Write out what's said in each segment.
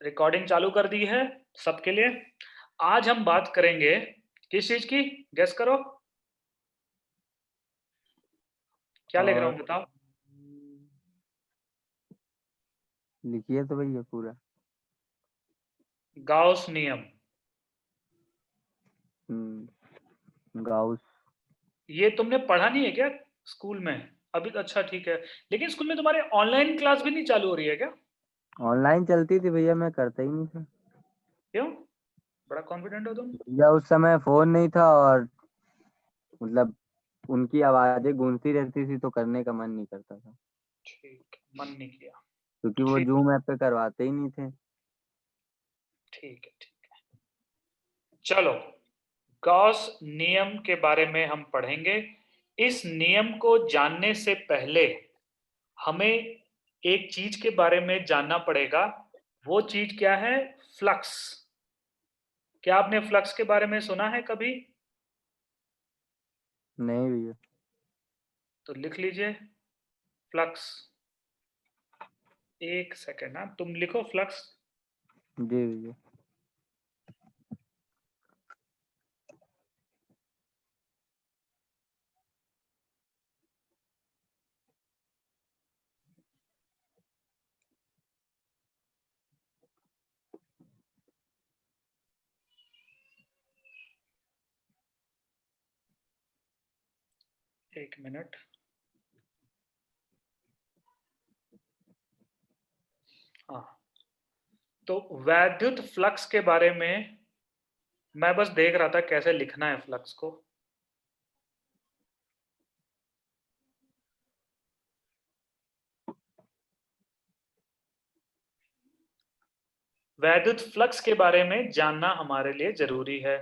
Recording चालू कर दी है सबके लिए। आज हम बात करेंगे किस चीज की, गेस करो। क्या लिख रहा और हूँ बताओ। लिखिए तो भैया पूरा। गाउस नियम। गाउस। ये तुमने पढ़ा नहीं है क्या स्कूल में? अभी तो अच्छा ठीक है, लेकिन स्कूल में तुम्हारे ऑनलाइन क्लास भी नहीं चालू हो रही है क्या? ऑनलाइन चलती थी भैया, मैं करता ही नहीं था। क्यों? बड़ा कॉन्फिडेंट हो तुम। भैया उस समय फोन नहीं था, और मतलब उनकी आवाजें गूंजती रहती थी तो करने का मन नहीं करता था, ठीक, मन नहीं किया। क्योंकि वो ठीक, जूम ऐप पे करवाते ही नहीं थे। ठीक है, ठीक है। चलो, गॉस नियम के बारे में हम पढ़ेंगे। इस नियम को जानने से पहले हमें एक चीज के बारे में जानना पड़ेगा। वो चीज क्या है? फ्लक्स। क्या आपने फ्लक्स के बारे में सुना है कभी? नहीं भैया। तो लिख लीजिए, फ्लक्स। एक सेकेंड ना, तुम लिखो फ्लक्स। जी भैया। 1 मिनट। हाँ, तो वैद्युत फ्लक्स के बारे में मैं बस देख रहा था कैसे लिखना है फ्लक्स को। वैद्युत फ्लक्स के बारे में जानना हमारे लिए जरूरी है।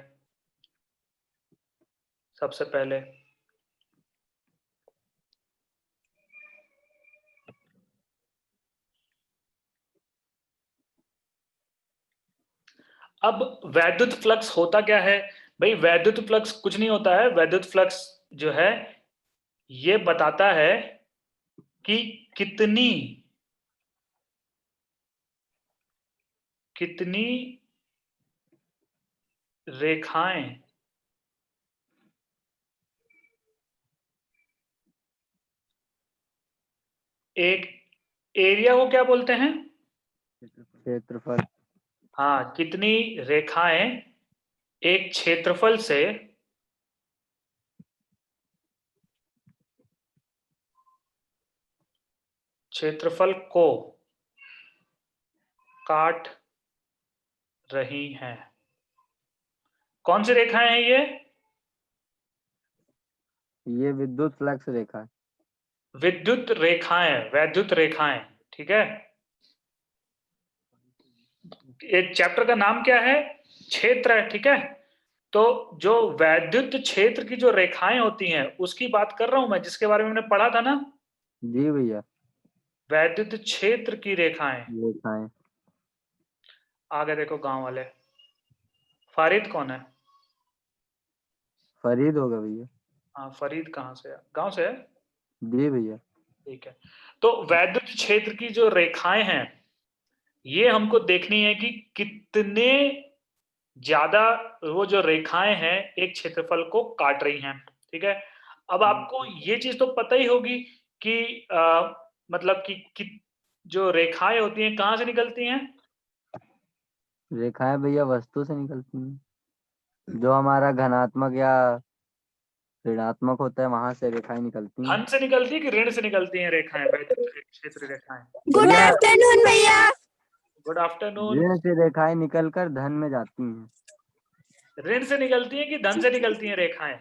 सबसे पहले अब वैद्युत फ्लक्स होता क्या है? भाई वैद्युत फ्लक्स कुछ नहीं होता है। वैद्युत फ्लक्स जो है ये बताता है कि कितनी कितनी रेखाएं एक एरिया को क्या बोलते हैं? क्षेत्रफल। हाँ, कितनी रेखाएं एक क्षेत्रफल से क्षेत्रफल को काट रही हैं। कौन सी रेखाएं हैं ये? ये विद्युत फ्लक्स रेखा है। विद्युत रेखाएं, वैद्युत रेखाएं। ठीक है, एक चैप्टर का नाम क्या है? क्षेत्र है। ठीक है, तो जो वैद्युत क्षेत्र की जो रेखाएं होती हैं उसकी बात कर रहा हूं मैं, जिसके बारे में हमने पढ़ा था ना। जी भैया। वैद्युत क्षेत्र की रेखाएं। रेखाएं। आगे देखो गांव वाले। फारिद कौन है? फरीद होगा भैया। हाँ, फरीद कहाँ से है? गांव से है। जी भैया। ठीक है, तो वैद्युत क्षेत्र की जो रेखाएं हैं ये हमको देखनी है कि कितने ज्यादा वो जो रेखाएं हैं एक क्षेत्रफल को काट रही हैं। ठीक है, अब आपको ये चीज तो पता ही होगी कि मतलब कि जो रेखाएं होती हैं कहाँ से निकलती हैं? रेखाएं भैया वस्तु से निकलती हैं, जो हमारा धनात्मक या ऋणात्मक होता है वहां से रेखाएं निकलती हैं। धन से निकलती है कि ऋण से निकलती हैं रेखाएं, वैद्युत क्षेत्र रेखाएं? गुड भैया आफ्टरनून भैया। Good afternoon. ऋण से रेखाएं निकलकर धन में जाती हैं। ऋण से निकलती हैं कि धन से निकलती हैं रेखाएं?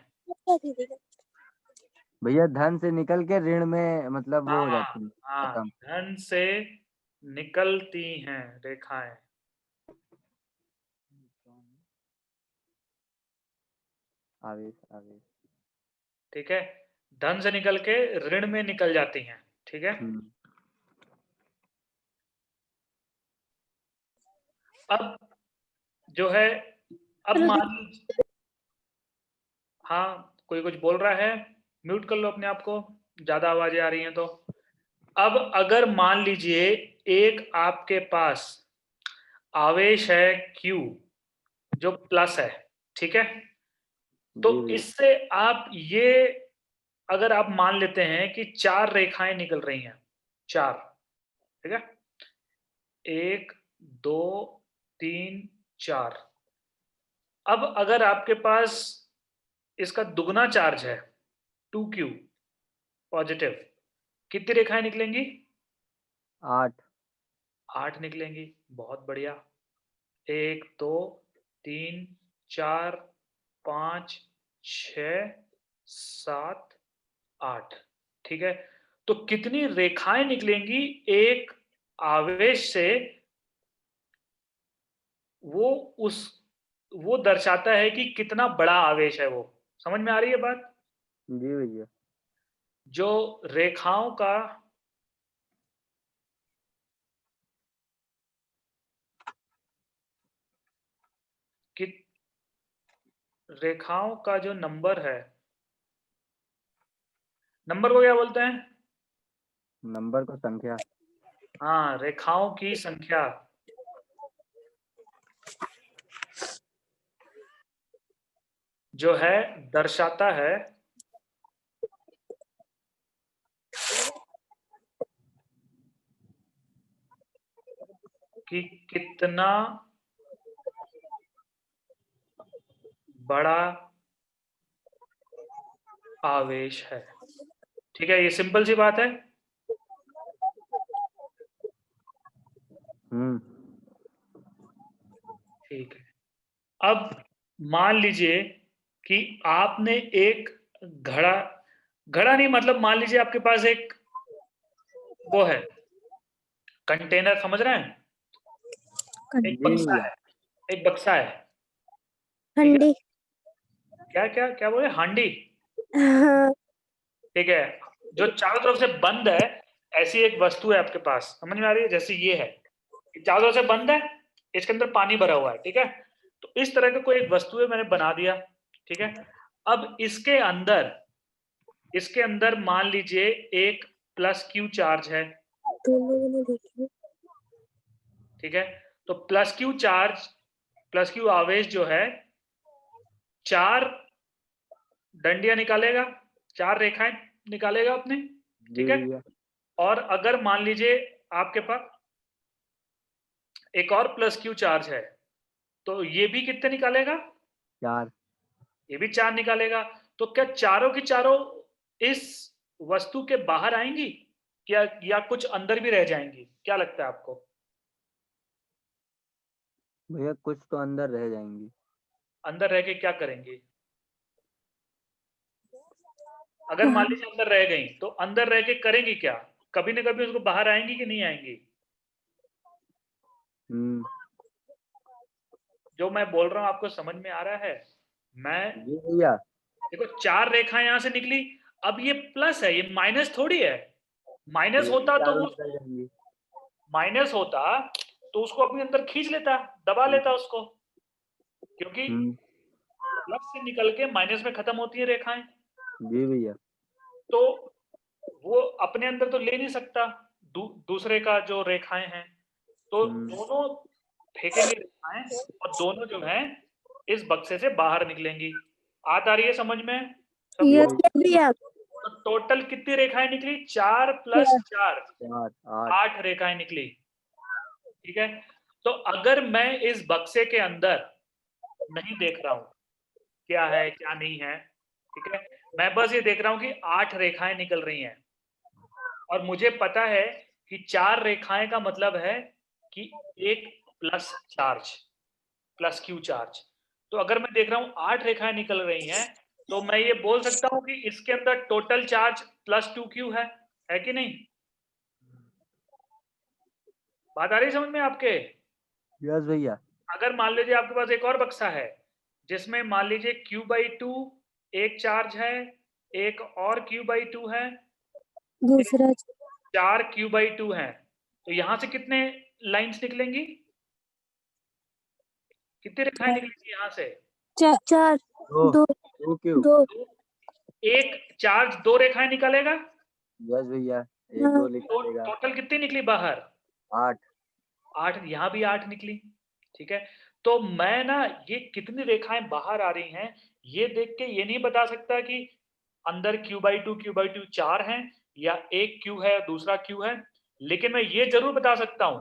भैया धन से निकल के ऋण में मतलब वो हो हाँ, जाती हैं, हाँ, खत्म। धन से निकलती हैं रेखाएं। आवेश आवेश। ठीक है, धन से निकल के ऋण में निकल जाती हैं। ठीक है, हम्म। अब जो है, अब मान लीजिए, हाँ कोई कुछ बोल रहा है, म्यूट कर लो अपने आप को, ज्यादा आवाजें आ रही हैं तो। अब अगर मान लीजिए एक आपके पास आवेश है Q जो प्लस है, ठीक है। तो जी भैया। इससे आप ये अगर आप मान लेते हैं कि 4 रेखाएं निकल रही हैं, 4, ठीक है, 1 2 3 4। अब अगर आपके पास इसका दुगना चार्ज है 2Q पॉजिटिव, कितनी रेखाएं निकलेंगी? 8। 8 निकलेंगी। बहुत बढ़िया। 1 2 3 4 5 6 7 8, ठीक है। तो कितनी रेखाएं निकलेंगी एक आवेश से, वो उस वो दर्शाता है कि कितना बड़ा आवेश है वो। समझ में आ रही है बात? जी भैया। जो रेखाओं का कि रेखाओं का जो नंबर है, नंबर को क्या बोलते हैं? नंबर को संख्या। हाँ, रेखाओं की संख्या जो है दर्शाता है कि कितना बड़ा आवेश है। ठीक है, ये सिंपल सी बात है। ठीक है। अब मान लीजिए कि आपने एक घड़ा, घड़ा नहीं मतलब मान लीजिए आपके पास एक वो है कंटेनर, समझ रहे हैं? एक जी बक्सा भैया। है, एक बक्सा है, ठीक है। हंडी। क्या क्या क्या बोले? हांडी। हाँ। ठीक है, जो चारों तरफ से बंद है, ऐसी एक वस्तु है आपके पास, समझ में आ रही है? जैसे ये है, ये चारों तरफ से बंद है, इसके अंदर पानी भरा हुआ है, ठीक है। तो इस तरह का कोई एक वस्तु है, मैंने बना दिया, ठीक है। अब इसके अंदर मान लीजिए एक प्लस क्यू चार्ज है, दोनों ने देखी। ठीक है। तो plus Q charge, plus Q आवेश जो है 4 डंडियां निकालेगा, 4 रेखाएं निकालेगा अपने, जी ठीक है। भैया। और अगर मान लीजिए आपके पास एक और प्लस क्यू चार्ज है, तो ये भी कितने निकालेगा? 4। ये भी 4 निकालेगा। तो क्या चारों की चारों इस वस्तु के बाहर आएंगी, क्या या कुछ अंदर भी रह जाएंगी? क्या लगता है आपको? भैया कुछ तो अंदर रह जाएंगी। अंदर रह के क्या करेंगी? अगर मान हाँ। लीजिए अंदर रह गई, तो अंदर रह के करेंगी क्या? कभी ना कभी उसको बाहर आएंगी कि नहीं आएंगी? हम्म। जो मैं बोल रहा हूं आपको समझ में आ रहा है? मैं जी भैया। देखो 4 रेखाएं यहां से निकली, अब ये प्लस है, ये माइनस थोड़ी है। माइनस ये भी होता तो चारों वो, निकल जाएंगी। माइनस होता तो उसको अपने अंदर खींच लेता, दबा लेता उसको, क्योंकि हम्म। प्लस से निकल के माइनस में खत्म होती है रेखाएं। जी भैया। तो वो अपने अंदर तो ले नहीं सकता दूसरे का जो रेखाएं हैं, तो हम्म। दोनों फेंकेंगे रेखाएं, और दोनों जो हैं इस बक्से से बाहर निकलेंगी। बात आ रही है समझ में जी सबको? यस भैया। भैया। तो टोटल कितनी रेखाएं निकली? 4 प्लस 4, 4 8। 8 रेखाएं निकली, ठीक है। तो अगर मैं इस बक्से के अंदर नहीं देख रहा हूं क्या है क्या नहीं है, ठीक है, मैं बस ये देख रहा हूं कि 8 रेखाएं निकल रही हैं, और मुझे पता है कि 4 रेखाएं का मतलब है कि एक plus charge, plus Q charge. तो अगर मैं देख रहा हूं 8 रेखाएं निकल रही हैं, तो मैं ये बोल सकता हूं कि इसके अंदर टोटल चार्ज +2Q है कि नहीं? बात आ रही है समझ में आपके? यस भैया। अगर मान लीजिए आपके पास एक और बक्सा है जिसमें मान लीजिए Q/2 एक चार्ज है, एक और Q/2 है, एक दूसरा। 4 Q/2 है, तो यहां से कितने लाइंस निकलेंगी? कितनी रेखाएं निकलेंगी यहां से? चार। 2 दो। 2 क्यू। दो। तो एक चार्ज 2 रेखाएं निकालेगा, यस भैया। एक हाँ। 2 तो निकालेगा। टोटल कितनी निकली बाहर? 8। 8, यहां भी 8 निकली। ठीक है, तो मैं ना ये कितनी रेखाएं बाहर आ रही हैं ये देख के ये नहीं बता सकता कि अंदर q/2 4 हैं या एक q है दूसरा q है, लेकिन मैं ये जरूर बता सकता हूं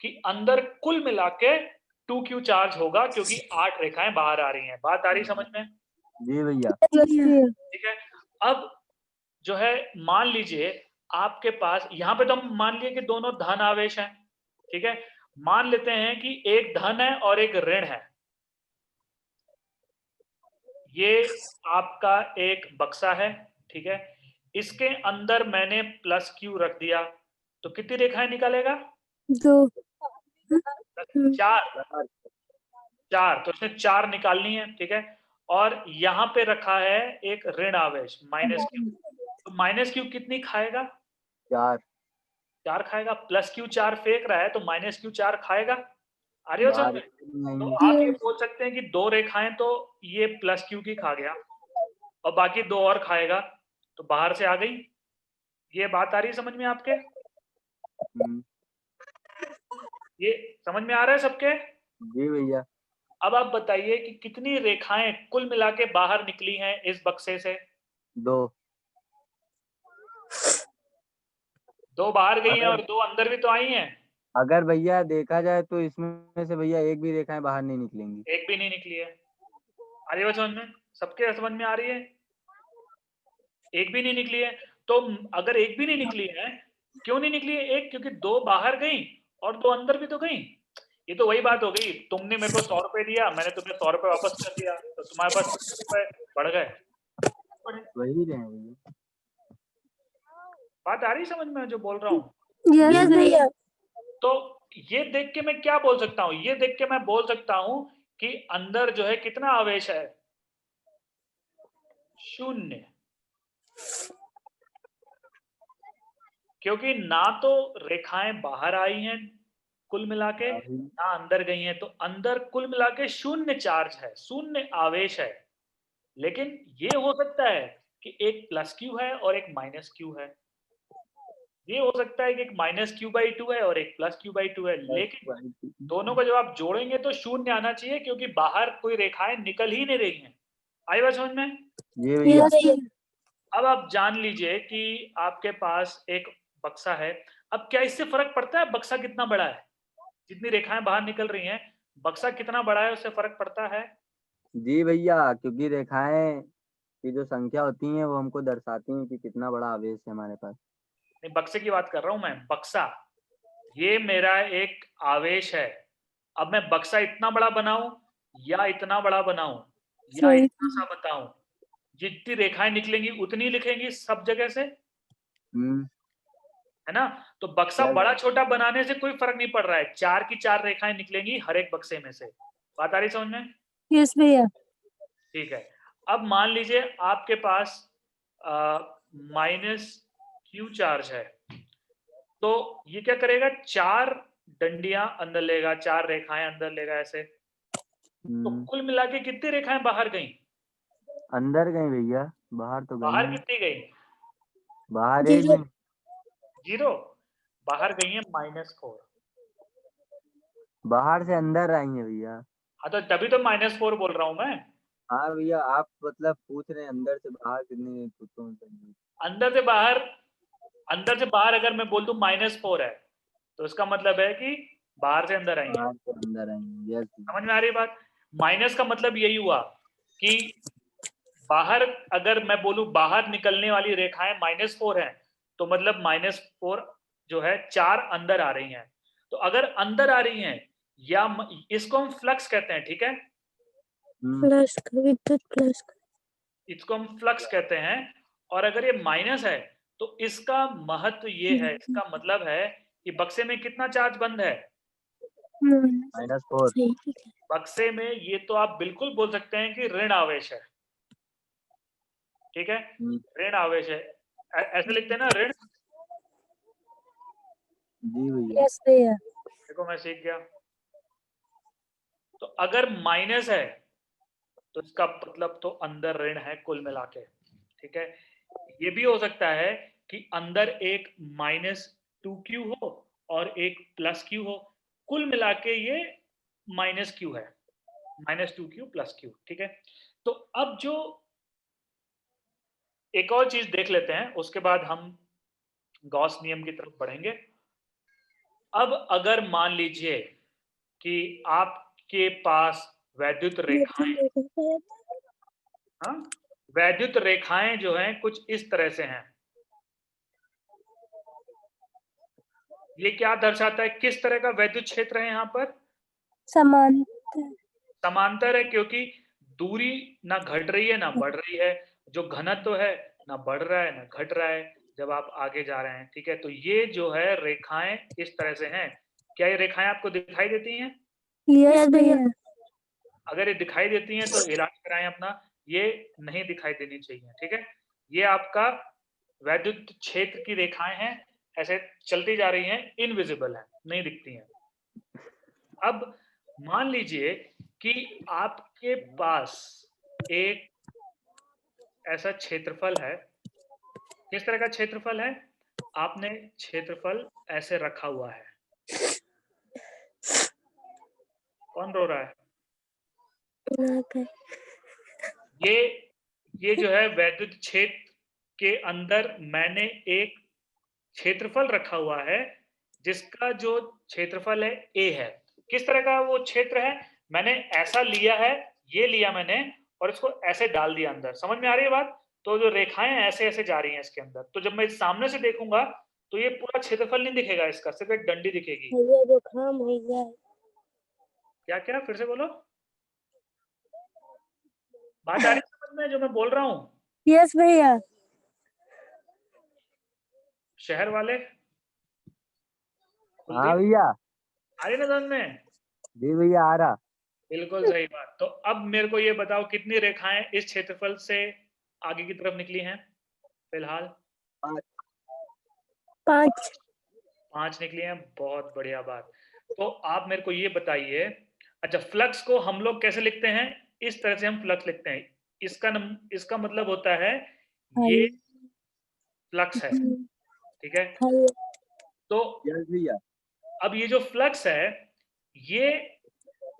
कि अंदर कुल मिला के 2q चार्ज होगा क्योंकि 8 रेखाएं बाहर आ रही हैं। बात आ रही समझ में? जी भैया। ठीक है, अब जो है मान लीजिए आपके पास यहाँ पे तो हम मान लिए कि दोनों धन आवेश हैं, ठीक है, मान लेते हैं कि एक धन है और एक ऋण है। ये आपका एक बक्सा है, ठीक है, इसके अंदर मैंने प्लस क्यू रख दिया तो कितनी रेखाएं निकालेगा? 2 4 4, तो इसने 4 निकालनी है, ठीक है, और यहाँ पे रखा है एक ऋण आवेश माइनस क्यू, तो माइनस क्यू कितनी खाएगा? 4 4 खाएगा। प्लस क्यू 4 फेंक रहा है तो माइनस क्यू 4 खाएगा। आ रही हो समझ बाहर में? नहीं तो आएंगे। आप ये बोल सकते हैं कि 2 रेखाएं तो ये प्लस क्यू की खा गया और बाकी 2 और खाएगा तो बाहर से आ गई। ये बात आ रही है समझ में आपके? ये समझ में आ रहा है सबके? जी भैया। अब आप बताइए कि कितनी रेखाएं कुल मिला के बाहर निकली हैं इस बक्से से? 2 2 बाहर गई हैं अगर और 2 अंदर भी तो आई हैं। अगर भैया देखा जाए तो इसमें से भैया एक भी रेखाएं बाहर नहीं निकलेंगी। एक भी नहीं निकली है। आ रही है समझ में? सबके समझ में आ रही है? एक भी नहीं निकली है। तो अगर एक भी नहीं निकली है, क्यों नहीं निकली है एक? क्योंकि 2 बाहर गई और 2 अंदर भी तो गई। ये तो वही बात हो गई, तुमने मेरे को 100 रुपए दिया, मैंने तुम्हें 100 रुपए वापस कर दिया, तो तुम्हारे पास कितने रुपए बढ़ गए? वही रहे भैया। बात आ रही समझ में जो बोल रहा हूँ? यस भैया। तो ये देख के मैं क्या बोल सकता हूँ? ये देख के मैं बोल सकता हूँ कि अंदर जो है कितना आवेश है? 0। क्योंकि ना तो रेखाएं बाहर आई हैं कुल मिला के, ना अंदर गई हैं, तो अंदर कुल मिला के 0 चार्ज है, 0 आवेश है। लेकिन ये हो सकता है कि एक प्लस क्यू है और एक माइनस क्यू है। ये हो सकता है कि एक माइनस q/2 है और एक प्लस q/2 है, लेकिन दोनों को जब आप जोड़ेंगे तो 0 आना चाहिए क्योंकि बाहर कोई रेखाएं निकल ही नहीं रही हैं। आई बात समझ में? जी भैया। अब आप जान लीजिए कि आपके पास एक बक्सा है। अब क्या इससे फर्क पड़ता है बक्सा कितना बड़ा है? जितनी रेखाएं बाहर निकल रही हैं, बक्सा कितना बड़ा है उससे फर्क पड़ता है? जी भैया, क्योंकि रेखाएं की जो संख्या होती है वो हमको दर्शाती हैं कि कितना बड़ा आवेश है हमारे पास। नहीं, बक्से की बात कर रहा हूं मैं, बक्सा। ये मेरा एक आवेश है। अब मैं बक्सा इतना बड़ा बनाऊं या इतना बड़ा बनाऊं या इतना सा बताऊं, जितनी रेखाएं निकलेंगी उतनी लिखेंगी सब जगह से, हम्म। है ना? तो बक्सा बड़ा छोटा बनाने से कोई फर्क नहीं पड़ रहा है, 4 की 4 रेखाएं निकलेंगी हर एक बक्से में से। बात आ रही समझ में? यस भैया। ठीक है। अब मान लीजिए आपके पास माइनस क्यू चार्ज है, तो ये क्या करेगा? 4 डंडियां अंदर लेगा, 4 रेखाएं अंदर लेगा ऐसे, तो कुल मिला के कितनी रेखाएं बाहर गई? अंदर गई भैया, बाहर तो गई बाहर नहीं। कितनी गई? बाहर एक भी 0। बाहर गई है -4। बाहर से अंदर आई है भैया। हाँ, तो तभी तो -4 बोल रहा हूं मैं। हाँ भैया, आप मतलब पूछ रहे हैं अंदर से बाहर कितनी पूछो। अंदर से बाहर अगर मैं बोल दूं -4 है, तो इसका मतलब है कि बाहर से अंदर आई है। बाहर से अंदर आई है। यस। समझ में आ रही है बात? माइनस का मतलब यही हुआ कि बाहर, अगर मैं बोलूं बाहर निकलने वाली रेखाएं -4 हैं, तो मतलब -4 जो है 4 अंदर आ रही हैं। तो अगर अंदर आ रही हैं, या इसको हम फ्लक्स कहते हैं, ठीक है? प्लस का विद्युत प्लस का। इसको हम फ्लक्स कहते हैं। और अगर ये माइनस है तो इसका महत्व ये है, इसका मतलब है कि बक्से में कितना चार्ज बंद है? -4। बक्से में ये तो आप बिल्कुल बोल सकते हैं कि ऋण आवेश है, ठीक है? ऋण आवेश है। ऐसे लिखते हैं ना, ऋण। जी भैया। यस भैया। देखो मैं सीख गया। तो अगर माइनस है तो इसका मतलब तो अंदर ऋण है कुल मिला के, ठीक है? ये भी हो सकता है कि अंदर एक -2q हो और एक +q हो, कुल मिला के ये माइनस क्यू है, -2q प्लस q, ठीक है। तो अब जो एक और चीज देख लेते हैं, उसके बाद हम गॉस नियम की तरफ बढ़ेंगे। अब अगर मान लीजिए कि आपके पास वैद्युत रेखाएं, हाँ, वैद्युत रेखाएं जो हैं कुछ इस तरह से हैं। ये क्या दर्शाता है, किस तरह का वैद्युत क्षेत्र है यहाँ पर? समान समांतर है, क्योंकि दूरी ना घट रही है ना बढ़ रही है, जो घनत्व है ना बढ़ रहा है ना घट रहा है जब आप आगे जा रहे हैं, ठीक है। तो ये जो है रेखाएं इस तरह से हैं। क्या ये रेखाएं आपको दिखाई देती हैं? यस भैया। अगर ये दिखाई देती हैं तो इलाज कराएं अपना, ये नहीं दिखाई देनी चाहिए, ठीक है। ये आपका वैद्युत क्षेत्र की रेखाएं हैं, ऐसे चलती जा रही हैं, इनविजिबल है, नहीं दिखती हैं। अब मान लीजिए कि आपके पास एक ऐसा क्षेत्रफल है। किस तरह का क्षेत्रफल है? आपने क्षेत्रफल ऐसे रखा हुआ है। कौन रो रहा है? ये ये जो है वैद्युत क्षेत्र के अंदर मैंने एक क्षेत्रफल रखा हुआ है, जिसका जो क्षेत्रफल है a है। किस तरह का वो क्षेत्र है? मैंने ऐसा लिया है, ये लिया मैंने और इसको ऐसे डाल दिया अंदर। समझ में आ रही है बात? तो जो रेखाएं ऐसे ऐसे जा रही हैं इसके अंदर, तो जब मैं सामने से देखूंगा तो ये पूरा क्षेत्रफल नहीं दिखेगा इसका, सिर्फ एक डंडी दिखेगी। भैया जो काम भैया क्या क्या फिर से बोलो, बात आ रही है समझ में जो मैं बोल रहा हूँ? यस भैया। शहर वाले हाँ भैया। आ रही ना समझ में? जी भैया आ रहा। बिल्कुल सही बात। तो अब मेरे को ये बताओ कितनी रेखाएं इस क्षेत्रफल से आगे की तरफ निकली हैं फिलहाल? 5 5 निकली हैं, बहुत बढ़िया बात। तो आप मेरे को ये बताइए, अच्छा फ्लक्स को हम लोग कैसे लिखते हैं? इस तरह से हम फ्लक्स लिखते हैं। इसका मतलब होता है ये फ्लक्स है, ठीक है। तो यस भैया। अब ये जो फ्लक्स है ये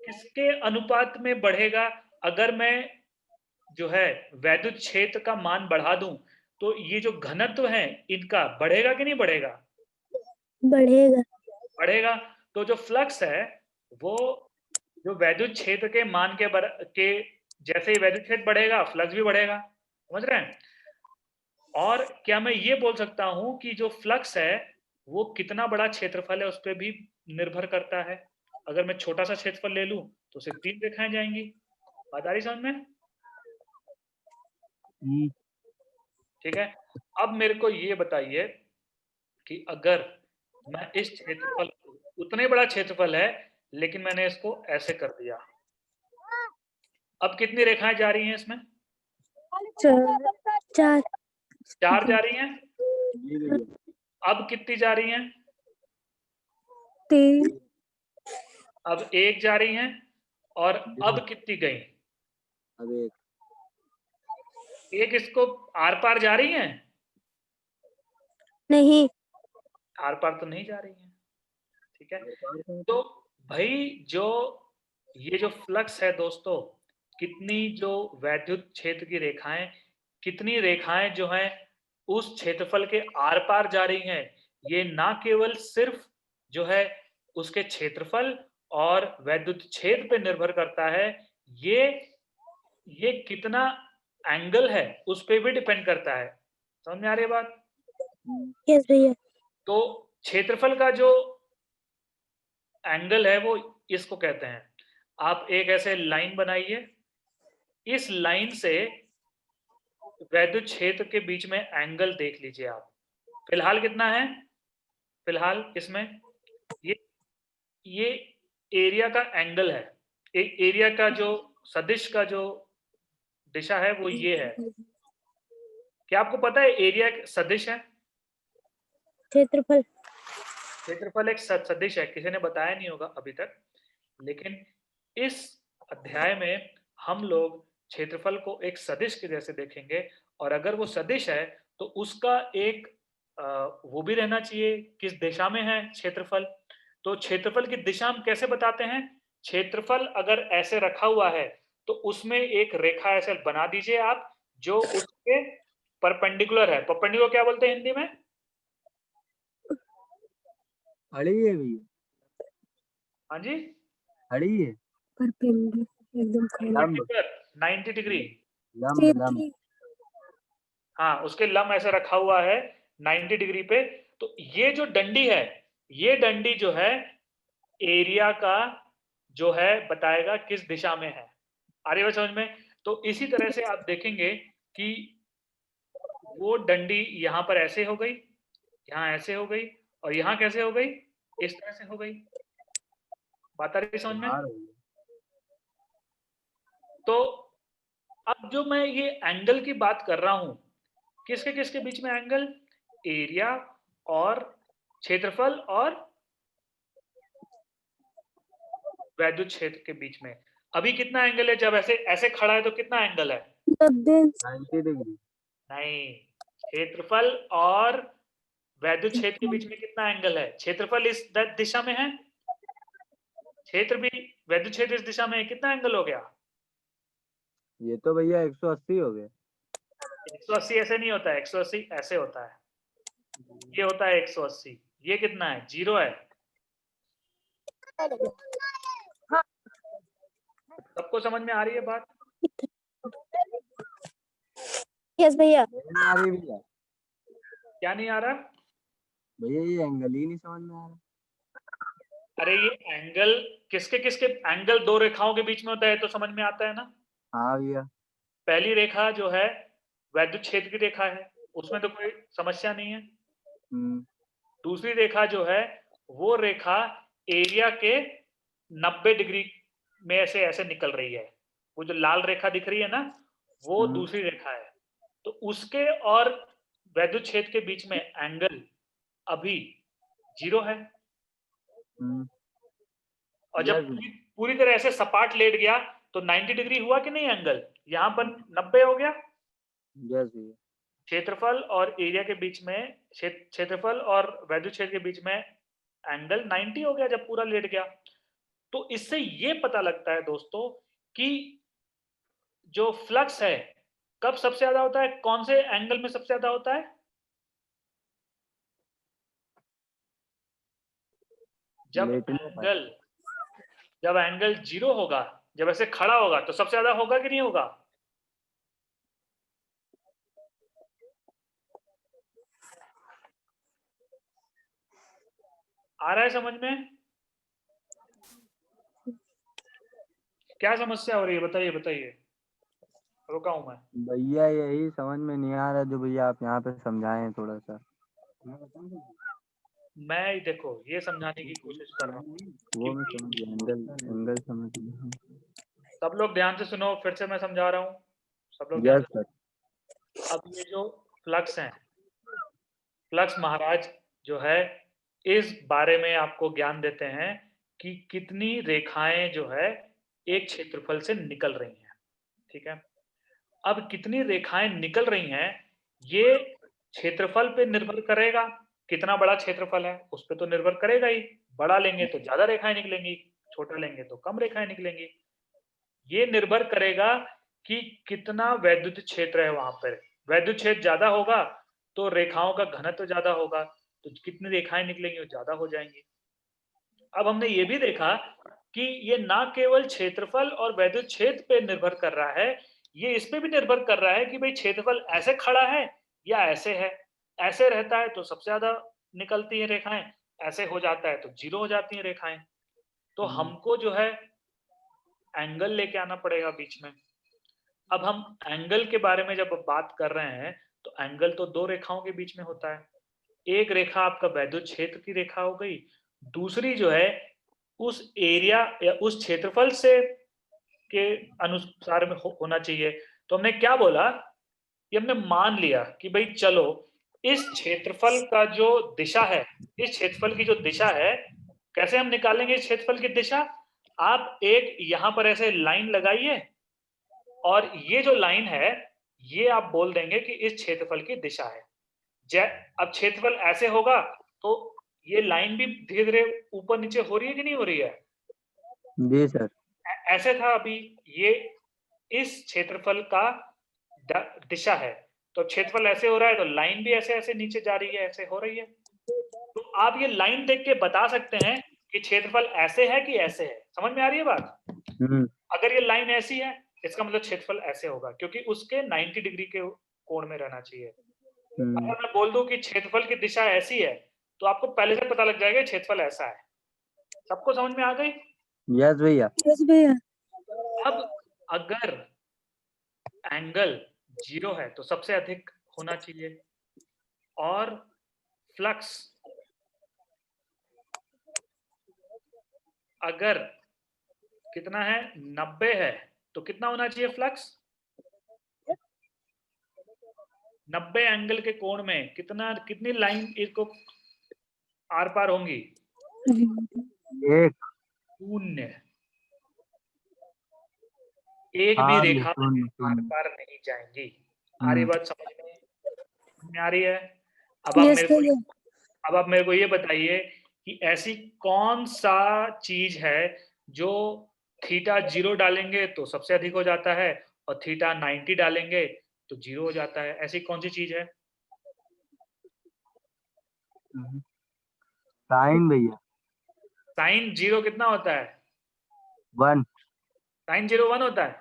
किसके अनुपात में बढ़ेगा? अगर मैं जो है वैद्युत क्षेत्र का मान बढ़ा दूं तो ये जो घनत्व है इनका बढ़ेगा कि नहीं बढ़ेगा? बढ़ेगा। बढ़ेगा। तो जो फ्लक्स है वो जो वैद्युत क्षेत्र के मान के जैसे ही वैद्युत क्षेत्र बढ़ेगा फ्लक्स भी बढ़ेगा। समझ रहे हैं? और क्या मैं ये बोल सकता हूं कि जो फ्लक्स है वो कितना बड़ा क्षेत्रफल है उस पर भी निर्भर करता है। अगर मैं छोटा सा क्षेत्रफल ले लूं तो सिर्फ 3 रेखाएं जाएंगी। बात आ रही समझ में? ठीक है। अब मेरे को ये बताइए कि अगर मैं इस क्षेत्रफल को, उतने बड़ा क्षेत्रफल है लेकिन मैंने इसको ऐसे कर दिया, अब कितनी रेखाएं जा रही हैं इसमें? 4 4 जा रही हैं। जी भैया। अब कितनी जा रही हैं? 3 अब 1 जा रही हैं। और अब कितनी गई? अब एक इसको आर पार जा रही हैं? नहीं। आर पार तो नहीं जा रही हैं, ठीक है। एक। तो भाई जो ये जो फ्लक्स है दोस्तों, कितनी जो वैद्युत क्षेत्र की रेखाएं, कितनी रेखाएं जो हैं उस क्षेत्रफल के आर पार जा रही हैं, ये ना केवल सिर्फ जो है उसके क्षेत्रफल और वैद्युत क्षेत्र पे निर्भर करता है, ये ये कितना एंगल है उस पे भी डिपेंड करता है। समझ में आ रही है बात? यस भैया। तो क्षेत्रफल का जो एंगल है वो इसको कहते हैं। आप एक ऐसे लाइन बनाइए, इस लाइन से वैद्युत क्षेत्र के बीच में एंगल देख लीजिए आप। फिलहाल कितना है? फिलहाल इसमें ये ये एरिया का एंगल है। एक एरिया का जो सदिश का जो दिशा है वो ये है। क्या आपको पता है एरिया एक सदिश है? क्षेत्रफल। क्षेत्रफल एक सदिश है, किसी ने बताया नहीं होगा अभी तक, लेकिन इस अध्याय में हम लोग क्षेत्रफल को एक सदिश के जैसे देखेंगे। और अगर वो सदिश है तो उसका एक वो भी रहना चाहिए किस दिशा में है क्षेत्रफल। तो क्षेत्रफल की दिशा हम कैसे बताते हैं? क्षेत्रफल अगर ऐसे रखा हुआ है तो उसमें एक रेखा ऐसे बना दीजिए आप जो उसके परपेंडिकुलर है। परपेंडिकुलर क्या बोलते हैं हिंदी में? खड़ी है भैया, हाँ जी, खड़ी है, परपेंडिकुलर एकदम खड़ी। लंब, परपेंडिकुलर 90 डिग्री। लंब लंब। सीधी। हाँ, उसके लंब ऐसे रखा हुआ है 90 डिग्री पे। तो ये जो डंडी है, ये डंडी जो है एरिया का जो है बताएगा किस दिशा में है। आ रही है समझ में? तो इसी तरह से आप देखेंगे कि वो डंडी यहाँ पर ऐसे हो गई, यहाँ ऐसे हो गई और यहाँ कैसे हो गई? इस तरह से हो गई। बात आ रही है समझ में? बाहर हो गया। तो अब जो मैं ये एंगल की बात कर रहा हूं, किसके किसके बीच में एंगल? एरिया और क्षेत्रफल और वैद्युत क्षेत्र के बीच में। अभी कितना एंगल है? जब ऐसे ऐसे खड़ा है तो कितना एंगल है? 90। 90 डिग्री। नहीं, क्षेत्रफल और वैद्युत क्षेत्र के बीच में कितना एंगल है? क्षेत्रफल इस दिशा में है, क्षेत्र भी वैद्युत क्षेत्र इस दिशा में है, कितना एंगल हो गया? ये तो भैया 180 हो गए। 180 ऐसे नहीं होता है, 180 ऐसे होता है। ये होता है 180। ये कितना है? 0 है। सबको समझ में आ रही है बात? यस भैया। नहीं आ रही भैया, क्या नहीं आ रहा? भैया ये एंगल ही नहीं समझ में आ रहा। अरे ये एंगल किसके किसके एंगल दो रेखाओं के बीच में होता है तो समझ में आता है ना। हाँ भैया। पहली रेखा जो है वैद्युत क्षेत्र की रेखा है, उसमें तो कोई समस्या नहीं है। दूसरी रेखा जो है वो रेखा एरिया के 90 डिग्री में ऐसे ऐसे निकल रही है। वो जो लाल रेखा दिख रही है ना, वो दूसरी रेखा है। तो उसके और वैद्युत क्षेत्र के बीच में एंगल अभी 0 है। और जब यस पूरी तरह ऐसे सपाट लेट गया तो 90 डिग्री हुआ कि नहीं एंगल? यहां पर 90 हो गया। यस भैया। क्षेत्रफल और एरिया के बीच में, क्षेत्रफल और वैद्युत क्षेत्र के बीच में एंगल 90 हो गया जब पूरा लेट गया। तो इससे ये पता लगता है दोस्तों कि जो फ्लक्स है कब सबसे ज्यादा होता है, कौन से एंगल में सबसे ज्यादा होता है? जब लेटने पर। एंगल जब एंगल 0 होगा, जब ऐसे खड़ा होगा तो सबसे ज्यादा होगा कि नहीं होगा? आ रहा है समझ में? क्या समस्या हो रही है बताइए बताइए, रुका हूं मैं। भैया यही समझ में नहीं आ रहा जो भैया आप यहाँ पे समझाएं थोड़ा सा। मैं देखो ये समझाने की कोशिश कर रहा हूँ वो मैं कि समझ गया, एंगल एंगल समझ गया। सब लोग ध्यान से सुनो, फिर से मैं समझा रहा हूँ, सब लोग ध्यान यस से। सर। अब ये जो फ्लक्स हैं, फ्लक्स महाराज जो है इस बारे में आपको ज्ञान देते हैं कि कितनी रेखाएं जो है एक क्षेत्रफल से निकल रही हैं। ठीक है, अब कितनी रेखाएं निकल रही हैं ये क्षेत्रफल पे निर्भर करेगा। कितना बड़ा क्षेत्रफल है उस पर तो निर्भर करेगा ही। बड़ा लेंगे तो ज्यादा रेखाएं निकलेंगी, छोटा लेंगे तो कम रेखाएं निकलेंगी। ये निर्भर करेगा कि कितना वैद्युत क्षेत्र है वहां पर। वैद्युत क्षेत्र ज्यादा होगा तो रेखाओं का घनत्व ज्यादा होगा, तो कितनी रेखाएं निकलेंगी वो ज्यादा हो जाएंगी। अब हमने ये भी देखा कि ये ना केवल क्षेत्रफल और वैद्युत क्षेत्र पे निर्भर कर रहा है, ये इस पे भी निर्भर कर रहा है कि भाई क्षेत्रफल ऐसे खड़ा है या ऐसे है। ऐसे रहता है तो सबसे ज्यादा निकलती है रेखाएं, ऐसे हो जाता है तो 0 हो जाती है रेखाएं। तो हमको जो है एंगल लेके आना पड़ेगा बीच में। अब हम एंगल के बारे में जब बात कर रहे हैं तो एंगल तो दो रेखाओं के बीच में होता है। एक रेखा आपका वैद्युत क्षेत्र की रेखा हो गई, दूसरी जो है उस एरिया या उस क्षेत्रफल से के अनुसार में होना चाहिए। तो हमने क्या बोला, ये हमने मान लिया कि भाई चलो इस क्षेत्रफल का जो दिशा है, इस क्षेत्रफल की जो दिशा है, कैसे हम निकालेंगे इस क्षेत्रफल की दिशा? आप एक यहां पर ऐसे लाइन लगाइए और ये जो लाइन है ये आप बोल देंगे कि इस क्षेत्रफल की दिशा है। अब क्षेत्रफल ऐसे होगा तो ये लाइन भी धीरे धीरे ऊपर नीचे हो रही है कि नहीं हो रही है? जी सर। ऐसे था अभी, ये इस क्षेत्रफल का दिशा है, तो क्षेत्रफल ऐसे हो रहा है, तो लाइन भी ऐसे ऐसे नीचे जा रही है, ऐसे हो रही है। तो आप ये लाइन देख के बता सकते हैं कि क्षेत्रफल ऐसे है कि ऐसे है। समझ में आ रही है बात? अगर ये लाइन ऐसी है, इसका मतलब क्षेत्रफल ऐसे होगा, क्योंकि उसके 90 डिग्री के कोण में रहना चाहिए। अगर मैं बोल दूं कि क्षेत्रफल की दिशा ऐसी है, तो आपको पहले से पता लग जाएगा क्षेत्रफल ऐसा है। सबको समझ में आ गई? यस भैया। यस भैया। अब अगर एंगल 0 है तो सबसे अधिक होना चाहिए, और फ्लक्स अगर कितना है, 90 है, तो कितना होना चाहिए फ्लक्स? 90 एंगल के कोण में कितनी लाइन इसको आर पार होंगी? एक। शून्य। एक भी हाँ ये रेखा शून्य आर शून्य। पार नहीं जाएंगी। आ रही बात समझ में आ रही है? यस भैया। अब आप मेरे को ये बताइए कि ऐसी कौन सा चीज है जो थीटा 0 डालेंगे तो सबसे अधिक हो जाता है, और थीटा 90 डालेंगे तो 0 हो जाता है? ऐसी कौन सी चीज है? साइन भैया। साइन 0 कितना होता है? 1। साइन 0 1 होता है।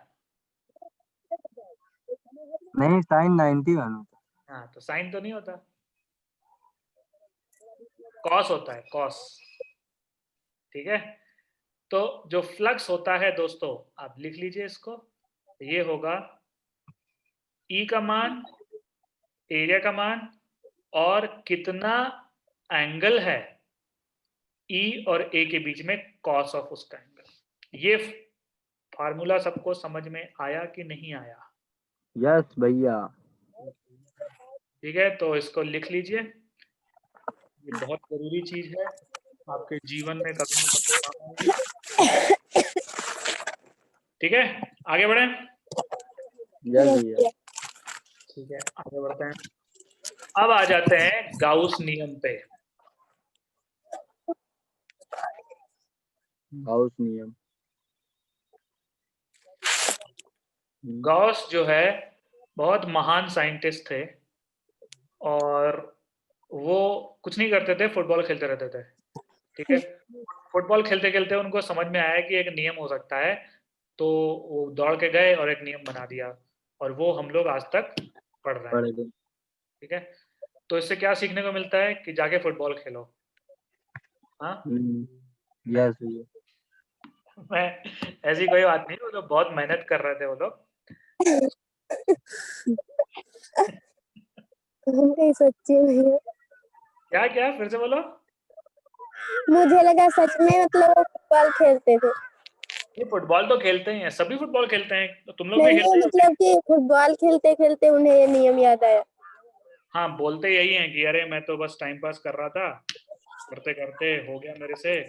नहीं, साइन 91 होता हाँ, तो साइन तो नहीं होता, कॉस होता है, कॉस। ठीक है, तो जो फ्लक्स होता है दोस्तों, आप लिख लीजिए इसको, ये होगा ई का मान, एरिया का मान, और कितना एंगल है ई और ए के बीच में, कॉस ऑफ उसका एंगल। ये फार्मूला सबको समझ में आया कि नहीं आया? है। यस भैया। ठीक है, तो इसको लिख लीजिए, ये बहुत जरूरी चीज है, आपके जीवन में कभी ना कभी काम आएगी। ठीक है, आगे बढ़े। यस भैया। ठीक है, आगे बढ़ते हैं। अब आ जाते हैं गाउस नियम पे। गाउस नियम। गॉस जो है बहुत महान साइंटिस्ट थे, और वो कुछ नहीं करते थे, फुटबॉल खेलते रहते थे। ठीक है, फुटबॉल खेलते खेलते उनको समझ में आया कि एक नियम हो सकता है, तो वो दौड़ के गए और एक नियम बना दिया, और वो हम लोग आज तक पढ़ रहे हैं। पढ़ लो। ठीक है, तो इससे क्या सीखने को मिलता है कि जाके फुटबॉल खेलो। हाँ, यस भैया। मैं ऐसी कोई बात नहीं, वो लोग बहुत मेहनत कर रहे थे वो लोग। नहीं सच्ची में। क्या क्या, फिर से बोलो। मुझे लगा सच में मतलब वो फुटबॉल खेलते थे। ये फुटबॉल तो खेलते ही हैं, सभी फुटबॉल खेलते हैं, तो तुम लोग भी नहीं खेलते ही होगे। मतलब कि फुटबॉल खेलते खेलते उन्हें ये नियम याद आया। हाँ, बोलते यही हैं कि अरे मैं तो बस टाइम पास कर रहा था, करते करते हो गया मेरे से,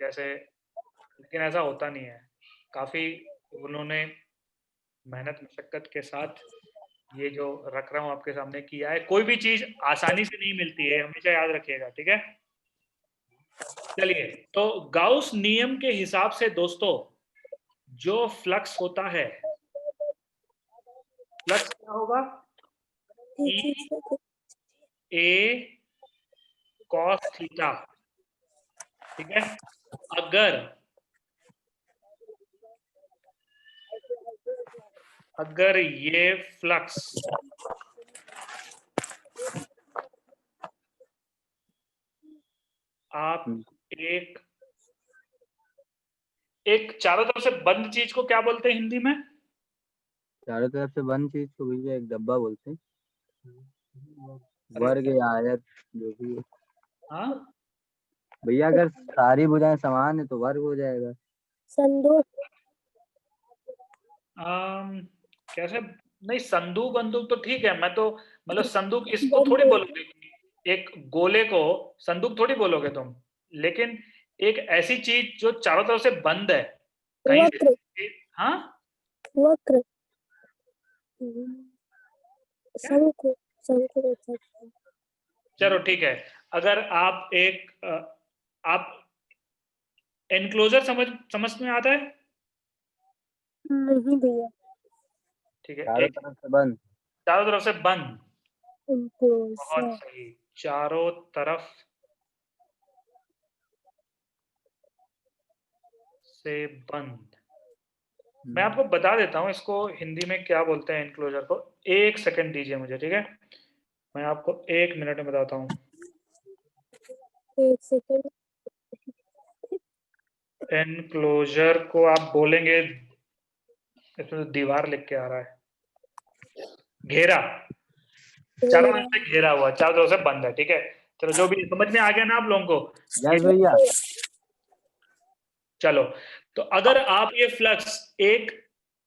जैसे। लेकिन ऐसा होता नहीं है, काफी उन्होंने मेहनत मशक्कत के साथ ये जो रख रहा हूँ आपके सामने किया है। कोई भी चीज आसानी से नहीं मिलती है, हमेशा याद रखिएगा। ठीक है, चलिए, तो गाउस नियम के हिसाब से दोस्तों, जो फ्लक्स होता है, फ्लक्स क्या होगा? ई ए कॉस थीटा। ठीक है, अगर अगर ये फ्लक्स आप एक एक चारों तरफ से बंद चीज को क्या बोलते हैं हिंदी में? चारों तरफ से बंद चीज को भैया एक डब्बा बोलते हैं। अरे वर्ग या आयत जो भी है। हाँ, भैया अगर सारी भुजाएं समान है तो वर्ग हो जाएगा। संदूक। कैसे? नहीं, संदूक बंदूक तो ठीक है, मैं तो मतलब संदूक इसको थोड़ी बंदूक। बोलोगे, एक गोले को संदूक थोड़ी बोलोगे तुम। लेकिन एक ऐसी चीज जो चारों तरफ से बंद है, कहीं वक्र। से। हाँ, वक्र। क्या? शंकु। शंकु होता है। चलो ठीक है, अगर आप एक आप एनक्लोजर समझ में आता है? नहीं भैया। ठीक है, चारों एक तरफ से बंद। चारों तरफ से बंद। बहुत एनक्लोजर सही, चारों तरफ से बंद। मैं आपको बता देता हूँ इसको हिंदी में क्या बोलते हैं एनक्लोजर को। एक सेकंड दीजिए मुझे, ठीक है? मैं आपको 1 मिनट में बताता हूँ। 1 सेकंड। एनक्लोजर को आप बोलेंगे, इसमें तो दीवार लिख के आ रहा है, घेरा। चारों तरफ से घेरा हुआ, चारों तरफ से बंद है, ठीक है? चलो, जो भी समझ में आ गया ना आप लोगों को? यस भैया। चलो, तो अगर आप ये फ्लक्स एक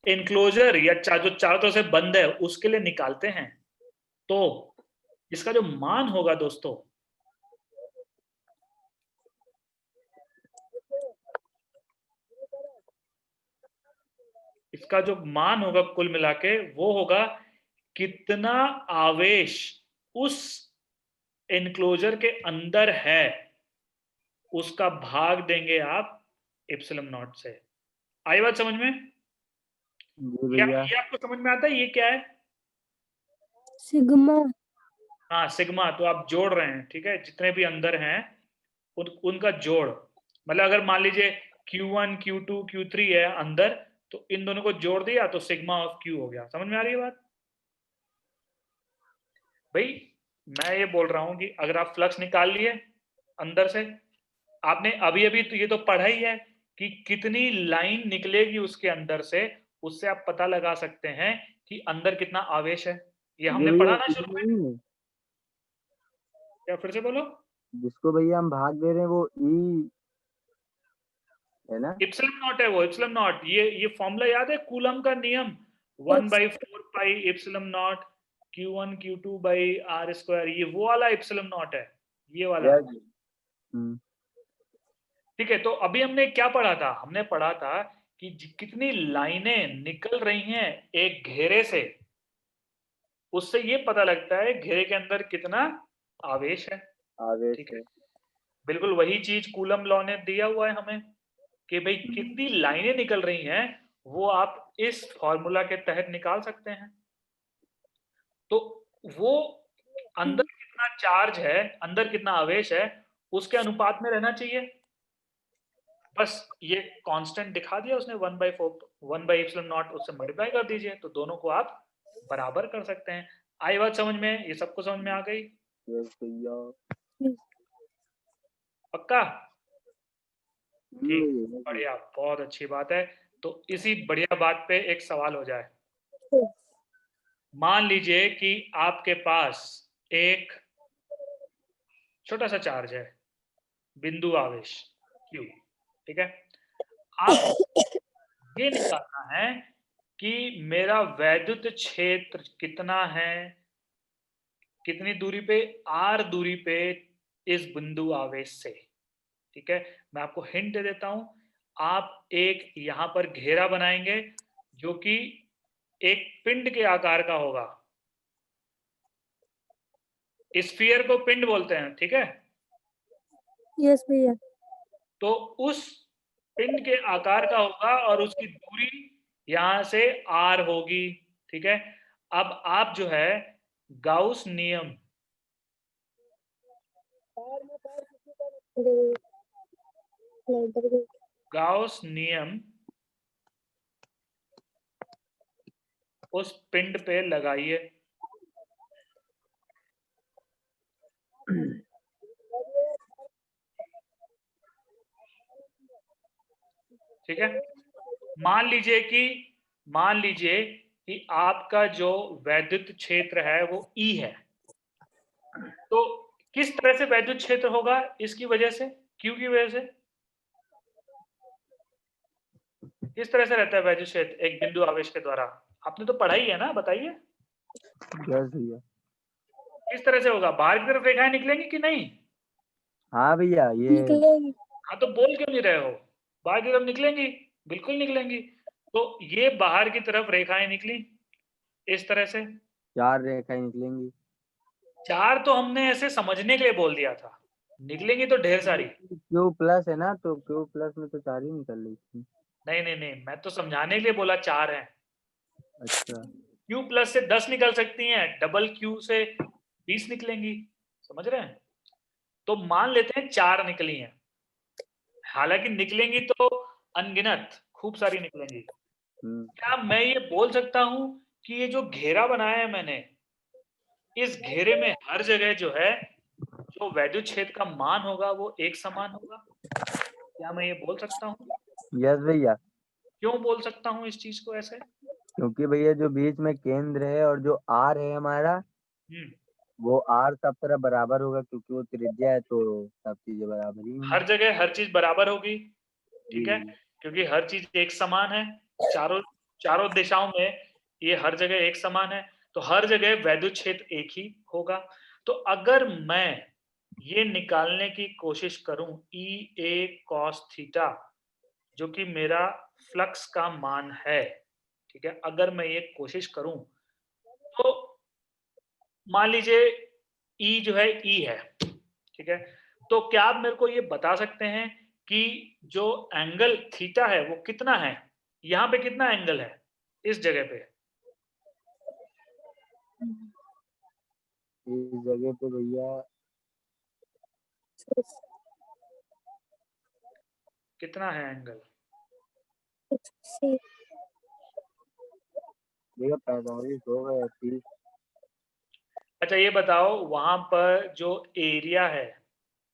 एनक्लोजर या जो चारों तरफ से बंद है उसके लिए निकालते हैं, तो इसका जो मान होगा दोस्तों, इसका जो मान होगा कुल मिला के, वो होगा कितना आवेश उस एनक्लोजर के अंदर है, उसका भाग देंगे आप एप्सिलॉन नॉट से। आई बात समझ में? जी भैया। ये आपको समझ में आता है ये क्या है? सिग्मा। हाँ, सिग्मा। तो आप जोड़ रहे हैं, ठीक है? जितने भी अंदर हैं उनका जोड़, मतलब अगर मान लीजिए Q1 Q2 Q3 है अंदर, तो इन दोनों को जोड़ दिया तो सिग्मा ऑफ Q हो गया। समझ में आ रही है बात भाई? मैं ये बोल रहा हूं कि अगर आप फ्लक्स निकाल लिए अंदर से, आपने अभी अभी तो ये तो पढ़ा ही है कि कितनी लाइन निकलेगी उसके अंदर से, उससे आप पता लगा सकते हैं कि अंदर कितना आवेश है। ये हमने भैया पढ़ा ना ई शुरू में। नहीं है, क्या फिर से बोलो? जिसको भैया हम भाग दे रहे हैं वो ई है ना? इप्सिलॉन नॉट है वो, इप्सिलॉन नॉट। ये फॉर्मूला याद है कूलम का नियम? 1/4 pi epsilon not Q1 Q2 by R square, ये वो वाला इप्सिलॉन नॉट है, ये वाला। यस। ठीक है, तो अभी हमने क्या पढ़ा था? हमने पढ़ा था कि कितनी लाइनें निकल रही हैं एक घेरे से, उससे ये पता लगता है घेरे के अंदर कितना आवेश है। आवेश ठीक है, है। बिल्कुल वही चीज कूलम लॉ ने दिया हुआ है हमें कि भाई कितनी लाइनें निकल रही हैं, वो आप इस फॉर्मूला के तहत निकाल सकते हैं। तो वो अंदर कितना चार्ज है, अंदर कितना आवेश है, उसके अनुपात में रहना चाहिए। बस ये कांस्टेंट दिखा दिया उसने, 1/4 उससे मल्टीप्लाई कर दीजिए, तो दोनों को आप बराबर कर सकते हैं। आई बात समझ में? ये सबको समझ में आ गई? यस भैया। पक्का? ठीक, भैया। बढ़िया, बहुत अच्छी बात है। तो इसी बढ़िया बात पे एक सवाल हो जाए। मान लीजिए कि आपके पास एक छोटा सा चार्ज है, बिंदु आवेश Q, ठीक है? आप ये निकालना है कि मेरा वैद्युत क्षेत्र कितना है, कितनी दूरी पे, r दूरी पे इस बिंदु आवेश से। ठीक है, मैं आपको हिंट दे देता हूं। आप एक यहां पर घेरा बनाएंगे जो कि एक पिंड के आकार का होगा। स्फीयर को पिंड बोलते हैं, ठीक है? यस भैया। तो उस पिंड के आकार का होगा और उसकी दूरी यहां से r होगी। ठीक है, अब आप जो है गाउस नियम, गाउस नियम उस पिंड पे लगाइए। ठीक है, मान लीजिए कि आपका जो वैद्युत क्षेत्र है वो E है। तो किस तरह से वैद्युत क्षेत्र होगा इसकी वजह से, Q की वजह से? किस तरह से रहता है वैद्युत क्षेत्र एक बिंदु आवेश के द्वारा? आपने तो पढ़ा ही है ना, बताइए। यस भैया। किस तरह से होगा? बाहर की तरफ रेखाएं निकलेंगी कि नहीं? हाँ भैया ये निकलेगी। हाँ, तो बोल क्यों नहीं रहे हो? बाहर की तरफ निकलेंगी, बिल्कुल निकलेंगी। तो ये बाहर की तरफ रेखाएं निकली इस तरह से। 4 रेखाएं निकलेंगी। 4 तो हमने ऐसे समझने के लिए बोल दिया था, निकलेंगी तो ढेर सारी। क्यू प्लस है ना, तो क्यू प्लस में तो 4 ही निकल रही थी। नहीं नहीं नहीं, मैं तो समझाने के लिए बोला 4 है। अच्छा क्यू प्लस से 10 निकल सकती हैं, डबल क्यू से 20 निकलेंगी, समझ रहे हैं? तो मान लेते हैं 4 निकली हैं, हालांकि निकलेंगी तो अनगिनत, खूब सारी निकलेंगी। क्या मैं ये बोल सकता हूं कि ये जो घेरा बनाया है मैंने, इस घेरे में हर जगह जो है, जो वैद्युत क्षेत्र का मान होगा वो एक समान होगा? क्या मैं ये बोल सकता हूँ? यस भैया, क्यों बोल सकता हूँ इस चीज को ऐसे? क्योंकि भैया जो बीच में केंद्र है और जो आर है हमारा, हम्म, वो आर सब तरफ बराबर होगा, क्योंकि वो त्रिज्या है, तो सब चीजें बराबर ही होंगी। हर जगह हर चीज बराबर होगी, ठीक है, जी। क्योंकि हर चीज एक समान है, चारों चारों दिशाओं में ये हर जगह एक समान है, तो हर जगह वैद्युत क्षेत्र एक ही होगा। तो अगर मैं ये निकालने की कोशिश करूं ई ए कॉस थीटा, जो कि मेरा फ्लक्स का मान है, ठीक है, अगर मैं ये कोशिश करूं तो मान लीजिए ई जो है ई है, ठीक है, तो क्या आप मेरे को ये बता सकते हैं कि जो एंगल थीटा है वो कितना है? यहाँ पे कितना एंगल है इस जगह पे? इस जगह पे भैया कितना है एंगल? सी भैया 45 होगा या 30। अच्छा ये बताओ, वहां पर जो एरिया है